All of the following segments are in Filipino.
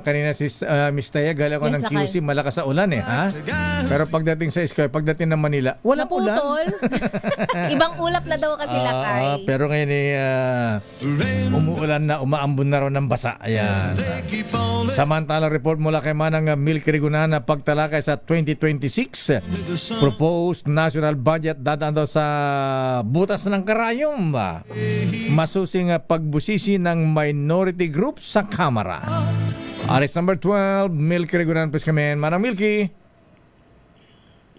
kanina si Miss Taya, galing ko Yes, ng lakay. QC, malakas sa ulan ha? Pero pagdating sa Sky, pagdating ng Manila, walang ulan. Naputol. Ibang ulap na daw kasi lakay. Pero ngayon umuulan na, umaambon na raw ng basa. Ayan. Samantalang report mula kay Manang Milky Rigunan na pagtalakay sa 2026 proposed national budget dadaan daw sa butas ng karayom. Masusing pagbusisi ng minority group sa Kamara. Aris number 12, Milky Rigunan, please come in. Manang Milky.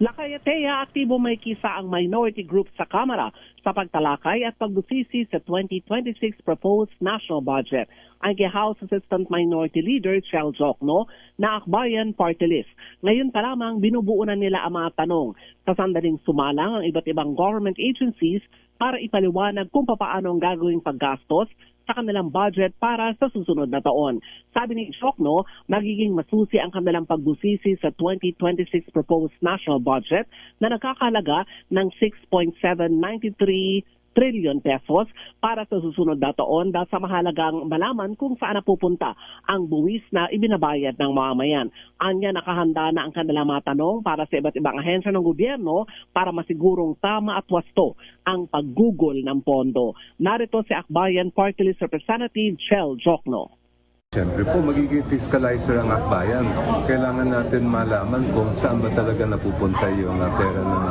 Lakayateya, aktibo may kisa ang minority group sa Kamara sa pagtalakay at pagbusisi sa 2026 proposed national budget. Ang kay House Assistant Minority Leader Chel Jokno na Akbayan Party List. Ngayon pa lamang binubuo na nila ang mga tanong sa sandaling sumalang ang iba't ibang government agencies para ipaliwanag kung paano ang gagawing paggastos sa kanilang budget para sa susunod na taon. Sabi ni Jokno, magiging masusi ang kanilang pagbusisi sa 2026 proposed national budget na nakakalaga ng 6.793 trillion pesos para sa susunod na taon dahil sa mahalagang malaman kung saan napupunta ang buwis na ibinabayad ng mamamayan. Anya nakahanda na ang kanilang mga tanong para sa iba't ibang ahensya ng gobyerno para masigurong tama at wasto ang paggugol ng pondo. Narito si Akbayan Party List Representative Chel Jokno. Siyempre po, magiging fiscalizer ang akbayan. Kailangan natin malaman kung saan ba talaga napupunta yung pera ng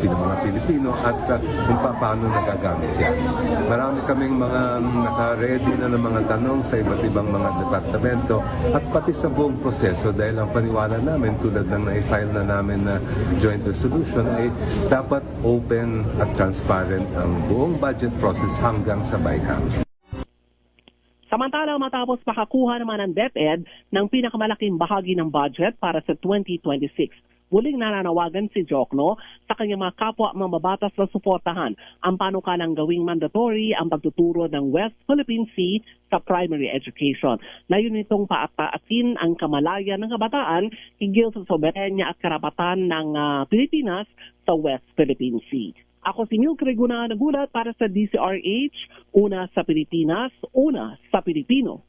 mga Pilipino at kung paano nagagamit yan. Marami kaming mga naka-ready na ng mga tanong sa iba't ibang mga departamento at pati sa buong proseso dahil ang paniwala namin tulad ng na-file na namin na joint resolution ay dapat open at transparent ang buong budget process hanggang sa BICAM. Samantalang matapos makakuha naman ng DepEd ng pinakamalaking bahagi ng budget para sa 2026. Muling nananawagan si Jokno sa kanyang mga kapwa mambabatas na suportahan ang panukalang gawing mandatory ang pagtuturo ng West Philippine Sea sa primary education. Layon nitong paataasin ang kamalayan ng kabataan higil sa soberenya at karapatan ng Pilipinas sa West Philippine Sea. Ako si Milky Rigunan, nagulat para sa DCRH, una sa Pilipinas, una sa Pilipino.